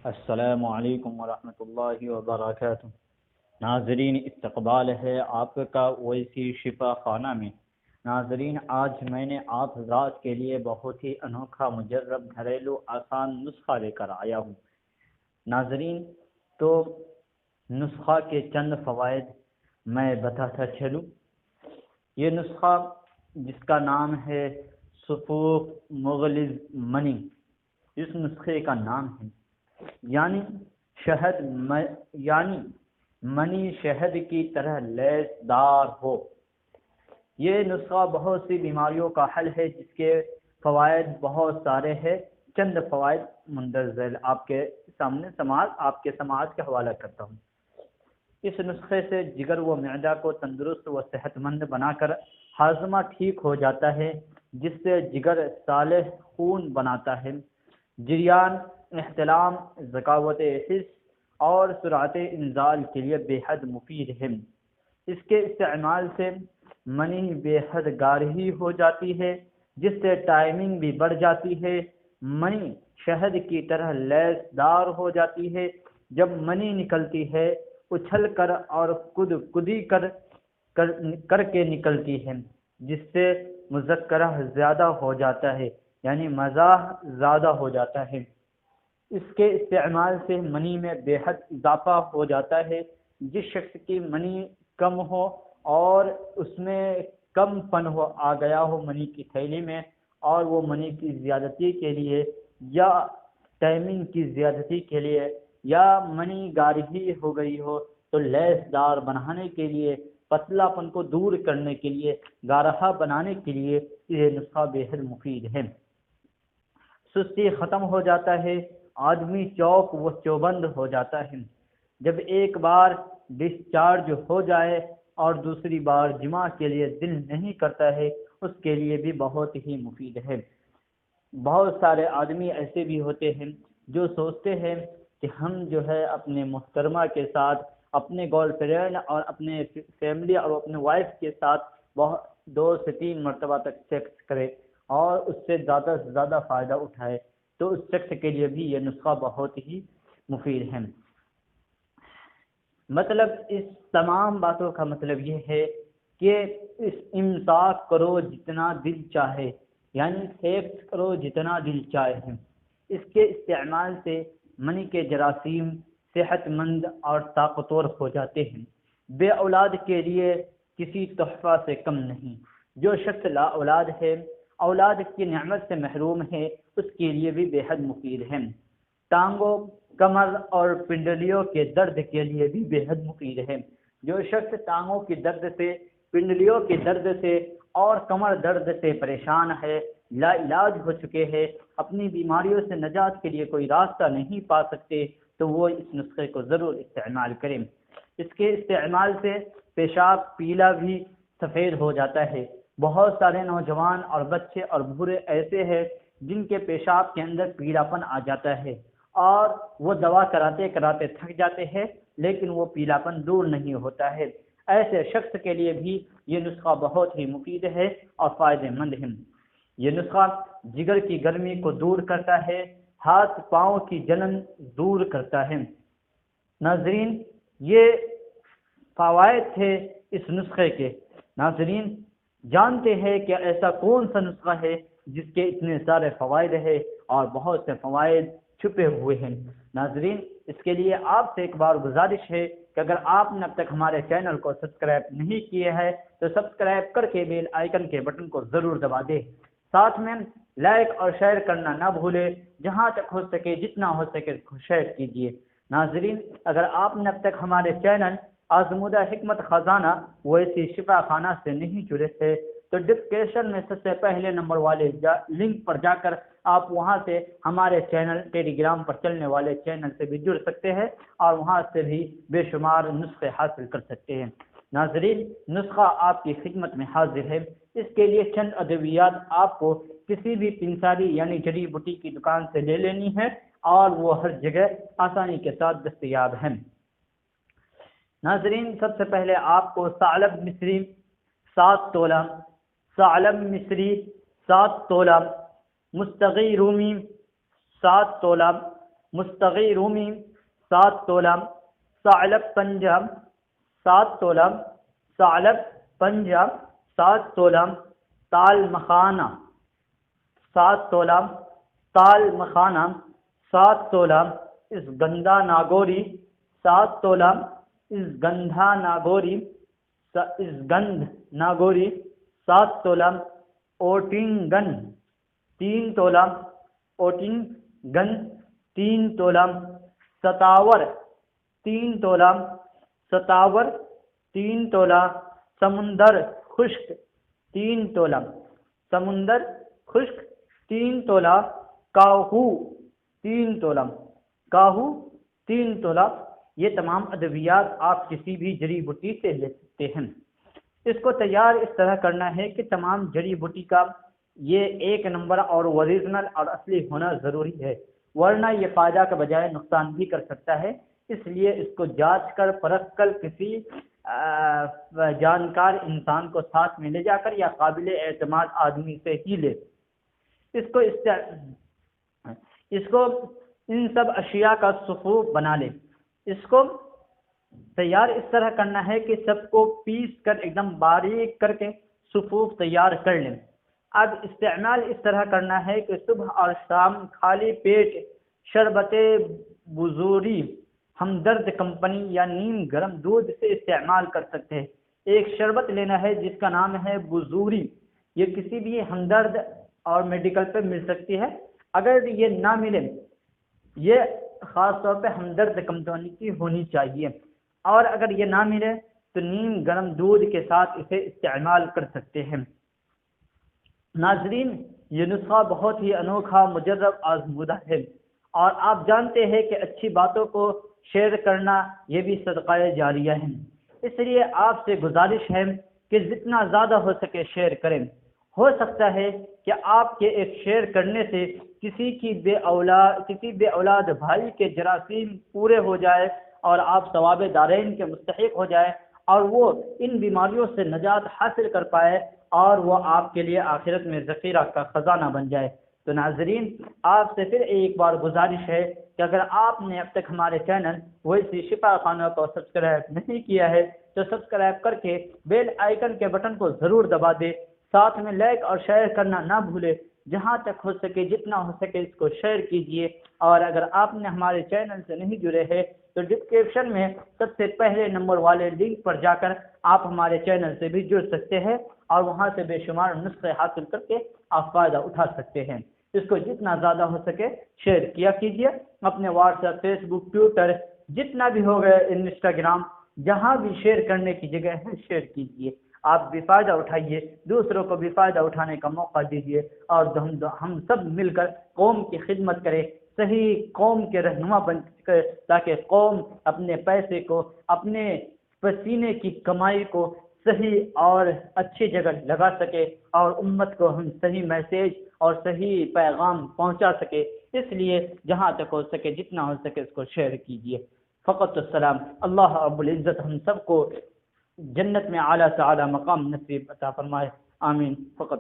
السلام علیکم ورحمۃ اللہ وبرکاتہ۔ ناظرین، استقبال ہے آپ کا ویسی شفا خانہ میں۔ ناظرین، آج میں نے آپ حضرات کے لیے بہت ہی انوکھا، مجرب، گھریلو آسان نسخہ لے کر آیا ہوں۔ ناظرین، تو نسخہ کے چند فوائد میں بتاتا چلوں۔ یہ نسخہ جس کا نام ہے صفوف مغلظ منی، اس نسخے کا نام ہے، یعنی منی شہد کی طرح لیس دار ہو۔ یہ نسخہ بہت سی بیماریوں کا حل ہے، جس کے فوائد بہت سارے ہیں۔ چند فوائد مندرج ذیل آپ کے سامنے آپ کے سماعت کے حوالہ کرتا ہوں۔ اس نسخے سے جگر و معدہ کو تندرست و صحت مند بنا کر ہاضمہ ٹھیک ہو جاتا ہے، جس سے جگر صالح خون بناتا ہے۔ جریان، احتلام، ذکاوت حس اور سرعت انزال کے لیے بے حد مفید ہے۔ اس کے استعمال سے منی بے حد گارہی ہو جاتی ہے، جس سے ٹائمنگ بھی بڑھ جاتی ہے۔ منی شہد کی طرح لیس دار ہو جاتی ہے۔ جب منی نکلتی ہے، اچھل کر اور کدی کر کے نکلتی ہے، جس سے مذکرہ زیادہ ہو جاتا ہے، یعنی مزاح زیادہ ہو جاتا ہے۔ اس کے استعمال سے منی میں بے حد اضافہ ہو جاتا ہے۔ جس شخص کی منی کم ہو اور اس میں کم پن آ گیا ہو منی کی تھیلی میں، اور وہ منی کی زیادتی کے لیے یا ٹائمنگ کی زیادتی کے لیے یا منی گارہی ہو گئی ہو، تو لیس دار بنانے کے لیے، پتلا پن کو دور کرنے کے لیے، گارہا بنانے کے لیے یہ نسخہ بے حد مفید ہے۔ سستی ختم ہو جاتا ہے، آدمی چوک و چوبند ہو جاتا ہے۔ جب ایک بار ڈسچارج ہو جائے اور دوسری بار جماع کے لیے دل نہیں کرتا ہے، اس کے لیے بھی بہت ہی مفید ہے۔ بہت سارے آدمی ایسے بھی ہوتے ہیں جو سوچتے ہیں کہ ہم جو ہے اپنے محترمہ کے ساتھ، اپنے گرل فرینڈ اور اپنے فیملی اور اپنے وائف کے ساتھ 2 سے 3 مرتبہ تک سیکس کرے اور اس سے زیادہ سے زیادہ فائدہ اٹھائے، تو اس شخص کے لیے بھی یہ نسخہ بہت ہی مفید ہے۔ مطلب اس تمام باتوں کا مطلب یہ ہے کہ اس امساک کرو جتنا دل چاہے، یعنی سیکس کرو جتنا دل چاہے۔ اس کے استعمال سے منی کے جراثیم صحت مند اور طاقتور ہو جاتے ہیں۔ بے اولاد کے لیے کسی تحفہ سے کم نہیں۔ جو شخص لا اولاد ہے، اولاد کی نعمت سے محروم ہے، اس کے لیے بھی بے حد مفید ہے۔ ٹانگوں، کمر اور پنڈلیوں کے درد کے لیے بھی بے حد مفید ہے۔ جو شخص ٹانگوں کی درد سے، پنڈلیوں کے درد سے اور کمر درد سے پریشان ہے، لا علاج ہو چکے ہیں، اپنی بیماریوں سے نجات کے لیے کوئی راستہ نہیں پا سکتے، تو وہ اس نسخے کو ضرور استعمال کریں۔ اس کے استعمال سے پیشاب پیلا بھی سفید ہو جاتا ہے۔ بہت سارے نوجوان اور بچے اور بوڑھے ایسے ہیں جن کے پیشاب کے اندر پیلاپن آ جاتا ہے، اور وہ دوا کراتے کراتے تھک جاتے ہیں، لیکن وہ پیلاپن دور نہیں ہوتا ہے۔ ایسے شخص کے لیے بھی یہ نسخہ بہت ہی مفید ہے اور فائدہ مند ہے۔ یہ نسخہ جگر کی گرمی کو دور کرتا ہے، ہاتھ پاؤں کی جلن دور کرتا ہے۔ ناظرین، یہ فوائد تھے اس نسخے کے۔ ناظرین، جانتے ہیں کہ ایسا کون سا نسخہ ہے جس کے اتنے سارے فوائد ہیں اور بہت سے فوائد چھپے ہوئے ہیں۔ ناظرین، اس کے لیے آپ سے ایک بار گزارش ہے کہ اگر آپ نے اب تک ہمارے چینل کو سبسکرائب نہیں کیے ہیں تو سبسکرائب کر کے بیل آئیکن کے بٹن کو ضرور دبا دیں۔ ساتھ میں لائک اور شیئر کرنا نہ بھولے، جہاں تک ہو سکے جتنا ہو سکے شیئر کیجیے۔ ناظرین، اگر آپ نے اب تک ہمارے چینل آزمودہ حکمت خزانہ ویسی شفا خانہ سے نہیں جڑے تھے تو ڈسکرپشن میں سب سے پہلے نمبر والے لنک پر جا کر آپ وہاں سے ہمارے چینل ٹیلی گرام پر چلنے والے چینل سے بھی جڑ سکتے ہیں اور وہاں سے بھی بے شمار نسخے حاصل کر سکتے ہیں۔ ناظرین، نسخہ آپ کی خدمت میں حاضر ہے۔ اس کے لیے چند ادویات آپ کو کسی بھی پنساری یعنی جڑی بوٹی کی دکان سے لے لینی ہے اور وہ ہر جگہ آسانی کے ساتھ دستیاب ہیں۔ ناظرین، سب سے پہلے آپ کو ثعلب مصری 7 تولہ، ثعلب مصری 7 تولہ، مستغی رومی 7 تولہ، مستغی رومی 7 تولہ، ثعلب پنجہ 7 تولہ، ثعلب پنجہ 7 تولہ، تال مخانہ 7 تولہ، تال مخانہ 7 تولہ، اس گندھا ناگوری 7 تولہ، اس گندھا ناگوری، اس گندھ ناگوری 7 تولہ، اوٹنگن 3 تولہ، اوٹنگن 3 تولہ، ستاور 3 تولہ، ستاور 3 تولہ، سمندر خشک 3 تولہ، سمندر خشک 3 تولہ، کاہو 3 تولہ، کاہو 3 تولہ۔ یہ تمام ادویات آپ کسی بھی جڑی بوٹی سے لے سکتے ہیں۔ اس کو تیار اس طرح کرنا ہے کہ تمام جڑی بوٹی کا یہ 1 نمبر اور اوریجنل اور اصلی ہونا ضروری ہے، ورنہ یہ فائدہ کے بجائے نقصان بھی کر سکتا ہے۔ اس لیے اس کو جانچ کر پرکھ کر کسی جانکار انسان کو ساتھ میں لے جا کر یا قابل اعتماد آدمی سے ہی لے۔ اس کو ان سب اشیاء کا صفوف بنا لے۔ اس کو تیار اس طرح کرنا ہے کہ سب کو پیس کر ایک دم باریک کر کے صفوف تیار کر لیں۔ اب استعمال اس طرح کرنا ہے کہ صبح اور شام خالی پیٹ شربت بزوری ہمدرد کمپنی یا نیم گرم دودھ سے استعمال کر سکتے ہیں۔ ایک شربت لینا ہے جس کا نام ہے بزوری، یہ کسی بھی ہمدرد اور میڈیکل پہ مل سکتی ہے۔ اگر یہ نہ ملے، یہ خاص طور پہ ہمدرد کمپنی کی ہونی چاہیے، اور اگر یہ نہ ملے تو نیم گرم دودھ کے ساتھ اسے استعمال کر سکتے ہیں۔ ناظرین، یہ نسخہ بہت ہی انوکھا، مجرب، آزمودہ ہے، اور آپ جانتے ہیں کہ اچھی باتوں کو شیئر کرنا یہ بھی صدقہ جاریہ ہے۔ اس لیے آپ سے گزارش ہے کہ جتنا زیادہ ہو سکے شیئر کریں۔ ہو سکتا ہے کہ آپ کے ایک شیئر کرنے سے کسی بے اولاد بھائی کے جراثیم پورے ہو جائے اور آپ ثواب دارین کے مستحق ہو جائے، اور وہ ان بیماریوں سے نجات حاصل کر پائے، اور وہ آپ کے لیے آخرت میں ذخیرہ کا خزانہ بن جائے۔ تو ناظرین، آپ سے پھر ایک بار گزارش ہے کہ اگر آپ نے اب تک ہمارے چینل ویسی شفا خانہ کو سبسکرائب نہیں کیا ہے تو سبسکرائب کر کے بیل آئیکن کے بٹن کو ضرور دبا دے، ساتھ میں لائک اور شیئر کرنا نہ بھولے۔ جہاں تک ہو سکے، جتنا ہو سکے اس کو شیئر کیجئے، اور اگر آپ نے ہمارے چینل سے نہیں جڑے ہیں تو ڈسکرپشن میں سب سے پہلے نمبر والے لنک پر جا کر آپ ہمارے چینل سے بھی جڑ سکتے ہیں، اور وہاں سے بے شمار نسخے حاصل کر کے آپ فائدہ اٹھا سکتے ہیں۔ اس کو جتنا زیادہ ہو سکے شیئر کیا کیجئے، اپنے واٹس ایپ، فیس بک، ٹویٹر، جتنا بھی ہو گئے، انسٹاگرام، جہاں بھی شیئر کرنے کی جگہ ہے شیئر کیجئے۔ آپ بھی فائدہ اٹھائیے، دوسروں کو بھی فائدہ اٹھانے کا موقع دیجیے، اور ہم سب مل کر قوم کی خدمت کریں، صحیح قوم کے رہنما بن کر، تاکہ قوم اپنے پیسے کو، اپنے پسینے کی کمائی کو صحیح اور اچھی جگہ لگا سکے، اور امت کو ہم صحیح میسیج اور صحیح پیغام پہنچا سکے۔ اس لیے جہاں تک ہو سکے، جتنا ہو سکے اس کو شیئر کیجیے۔ فقط السلام۔ اللہ رب العزت ہم سب کو جنت میں اعلیٰ سے اعلیٰ مقام نصیب عطا فرمائے، آمین۔ فقط